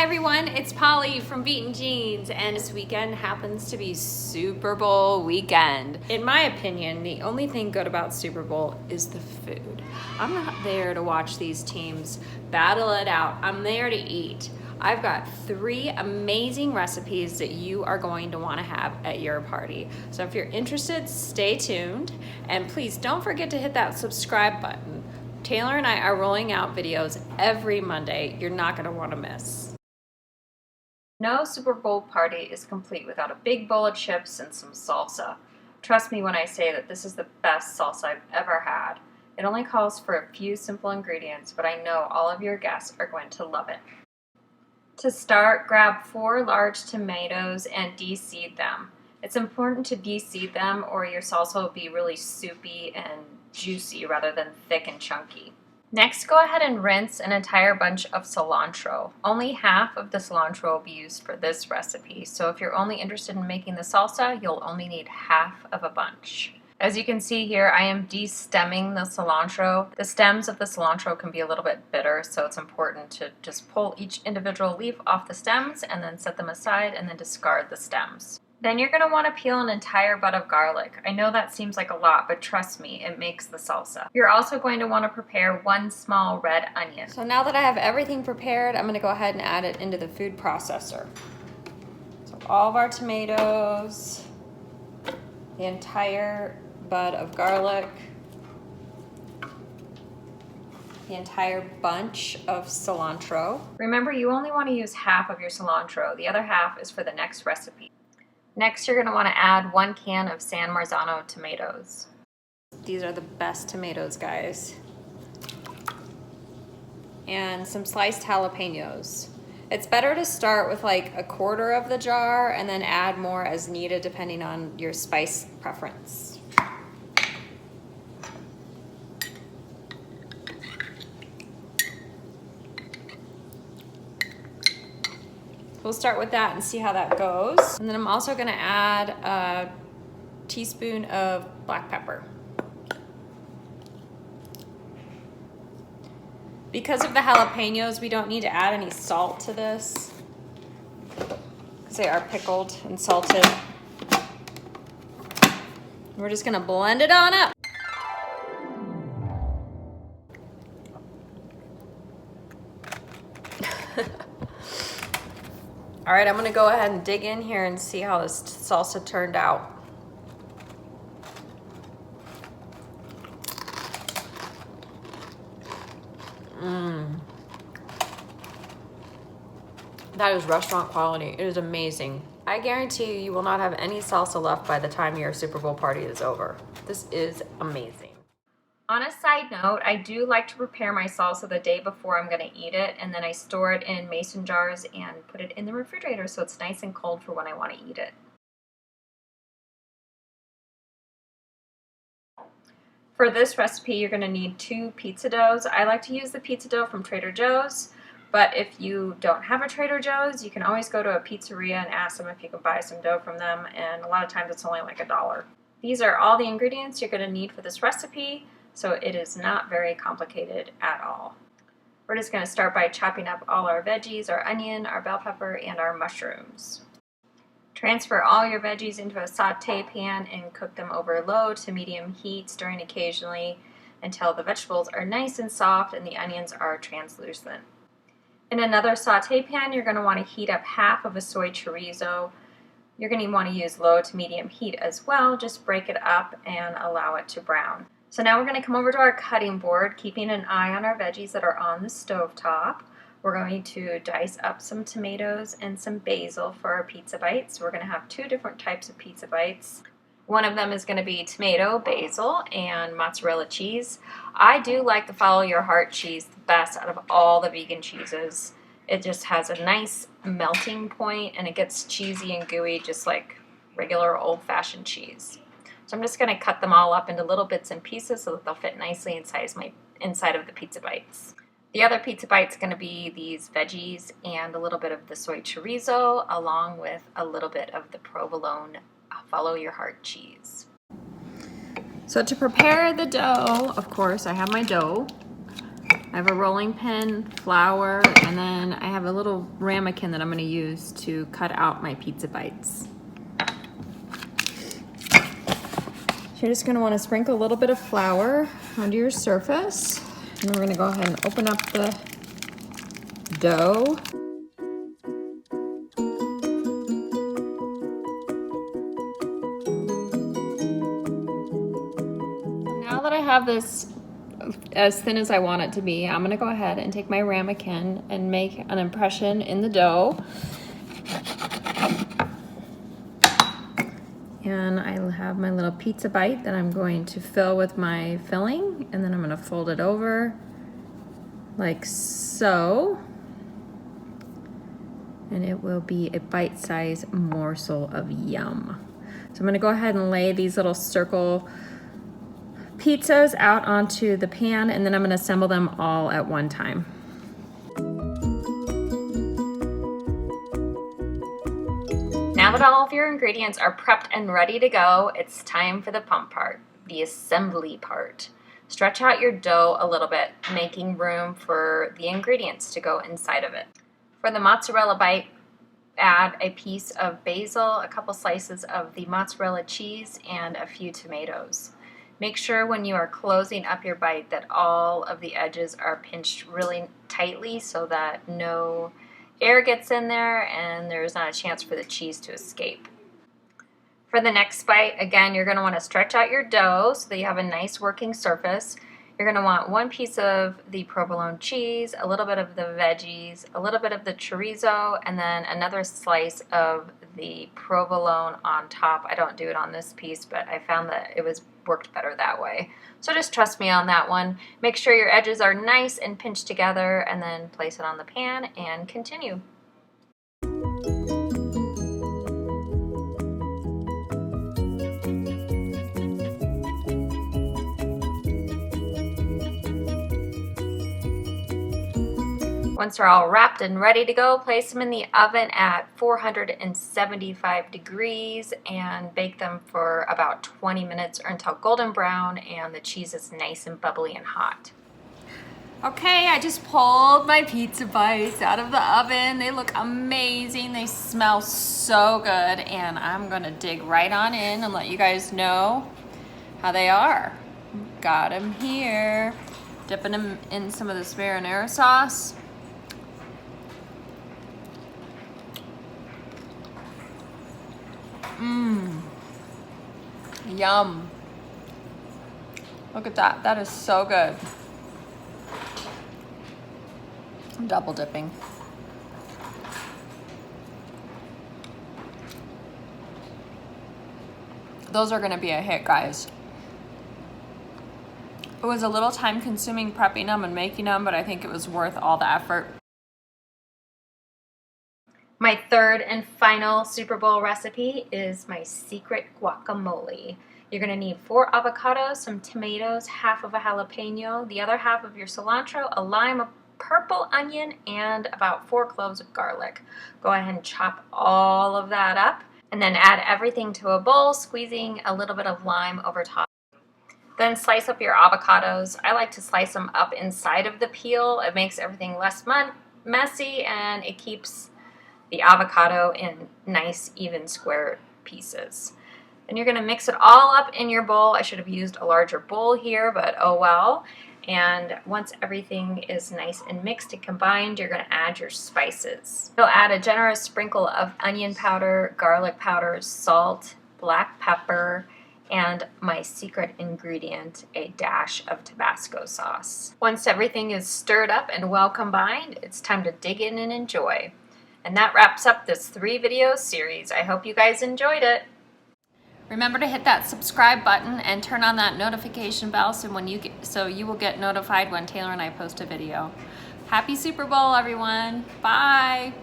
everyone, it's Polly from Beaten Jeans, and this weekend happens to be Super Bowl weekend. In my opinion, the only thing good about Super Bowl is the food. I'm not there to watch these teams battle it out. I'm there to eat. I've got 3 amazing recipes that you are going to want to have at your party. So if you're interested, stay tuned, and please don't forget to hit that subscribe button. Taylor and I are rolling out videos every Monday. You're not going to want to miss. No Super Bowl party is complete without a big bowl of chips and some salsa. Trust me when I say that this is the best salsa I've ever had. It only calls for a few simple ingredients, but I know all of your guests are going to love it. To start, grab 4 large tomatoes and de-seed them. It's important to de-seed them or your salsa will be really soupy and juicy rather than thick and chunky. Next, go ahead and rinse an entire bunch of cilantro. Only half of the cilantro will be used for this recipe, so if you're only interested in making the salsa, you'll only need half of a bunch. As you can see here, I am de-stemming the cilantro. The stems of the cilantro can be a little bit bitter, so it's important to just pull each individual leaf off the stems and then set them aside and then discard the stems. Then you're going to want to peel an entire bud of garlic. I know that seems like a lot, but trust me, it makes the salsa. You're also going to want to prepare 1 small red onion. So now that I have everything prepared, I'm going to go ahead and add it into the food processor. So all of our tomatoes, the entire bud of garlic, the entire bunch of cilantro. Remember, you only want to use half of your cilantro. The other half is for the next recipe. Next, you're going to want to add 1 can of San Marzano tomatoes. These are the best tomatoes, guys. And some sliced jalapenos. It's better to start with like 1/4 of the jar and then add more as needed depending on your spice preference. We'll start with that and see how that goes. And then I'm also gonna add a teaspoon of black pepper. Because of the jalapenos, we don't need to add any salt to this, because they are pickled and salted. We're just gonna blend it on up. All right, I'm gonna go ahead and dig in here and see how this salsa turned out. That is restaurant quality. It is amazing. I guarantee you will not have any salsa left by the time your Super Bowl party is over. This is amazing. On a side note, I do like to prepare my salsa the day before I'm going to eat it, and then I store it in mason jars and put it in the refrigerator so it's nice and cold for when I want to eat it. For this recipe, you're going to need 2 pizza doughs. I like to use the pizza dough from Trader Joe's, but if you don't have a Trader Joe's, you can always go to a pizzeria and ask them if you can buy some dough from them, and a lot of times it's only like $1. These are all the ingredients you're going to need for this recipe. So it is not very complicated at all. We're just going to start by chopping up all our veggies, our onion, our bell pepper, and our mushrooms. Transfer all your veggies into a saute pan and cook them over low to medium heat, stirring occasionally until the vegetables are nice and soft and the onions are translucent. In another saute pan, you're going to want to heat up half of a soy chorizo. You're going to want to use low to medium heat as well. Just break it up and allow it to brown. So now we're going to come over to our cutting board, keeping an eye on our veggies that are on the stovetop. We're going to dice up some tomatoes and some basil for our pizza bites. We're going to have 2 different types of pizza bites. One of them is going to be tomato, basil, and mozzarella cheese. I do like the Follow Your Heart cheese the best out of all the vegan cheeses. It just has a nice melting point and it gets cheesy and gooey just like regular old-fashioned cheese. So I'm just going to cut them all up into little bits and pieces so that they'll fit nicely inside of the pizza bites. The other pizza bite's going to be these veggies and a little bit of the soy chorizo along with a little bit of the provolone Follow Your Heart cheese. So to prepare the dough, of course, I have my dough. I have a rolling pin, flour, and then I have a little ramekin that I'm gonna use to cut out my pizza bites. So you're just gonna wanna sprinkle a little bit of flour onto your surface. And we're gonna go ahead and open up the dough. Now that I have this as thin as I want it to be, I'm gonna go ahead and take my ramekin and make an impression in the dough. And I have my little pizza bite that I'm going to fill with my filling, and then I'm gonna fold it over like so. And it will be a bite-sized morsel of yum. So I'm gonna go ahead and lay these little circle pizzas out onto the pan, and then I'm gonna assemble them all at one time. Now that all of your ingredients are prepped and ready to go, it's time for the fun part, the assembly part. Stretch out your dough a little bit, making room for the ingredients to go inside of it. For the mozzarella bite, add a piece of basil, a couple slices of the mozzarella cheese, and a few tomatoes. Make sure when you are closing up your bite that all of the edges are pinched really tightly so that no air gets in there and there's not a chance for the cheese to escape. For the next bite, again, you're going to want to stretch out your dough so that you have a nice working surface. You're going to want one piece of the provolone cheese, a little bit of the veggies, a little bit of the chorizo, and then another slice of the provolone on top. I don't do it on this piece, but I found that it worked better that way. So just trust me on that one. Make sure your edges are nice and pinched together, and then place it on the pan and continue. Once they're all wrapped and ready to go, place them in the oven at 475 degrees and bake them for about 20 minutes or until golden brown and the cheese is nice and bubbly and hot. Okay, I just pulled my pizza bites out of the oven. They look amazing. They smell so good, and I'm gonna dig right on in and let you guys know how they are. Got them here. Dipping them in some of this marinara sauce. Mmm. Yum. Look at that. That is so good. I'm double dipping. Those are going to be a hit, guys. It was a little time consuming prepping them and making them, but I think it was worth all the effort. My third and final Super Bowl recipe is my secret guacamole. You're going to need 4 avocados, some tomatoes, half of a jalapeno, the other half of your cilantro, a lime, a purple onion, and about 4 cloves of garlic. Go ahead and chop all of that up, and then add everything to a bowl, squeezing a little bit of lime over top. Then slice up your avocados. I like to slice them up inside of the peel. It makes everything less messy, and it keeps the avocado in nice, even square pieces. And you're going to mix it all up in your bowl. I should have used a larger bowl here, but oh well. And once everything is nice and mixed and combined, you're going to add your spices. You'll add a generous sprinkle of onion powder, garlic powder, salt, black pepper, and my secret ingredient, a dash of Tabasco sauce. Once everything is stirred up and well combined, it's time to dig in and enjoy. And that wraps up this 3-video series. I hope you guys enjoyed it. Remember to hit that subscribe button and turn on that notification bell so you will get notified when Taylor and I post a video. Happy Super Bowl, everyone. Bye.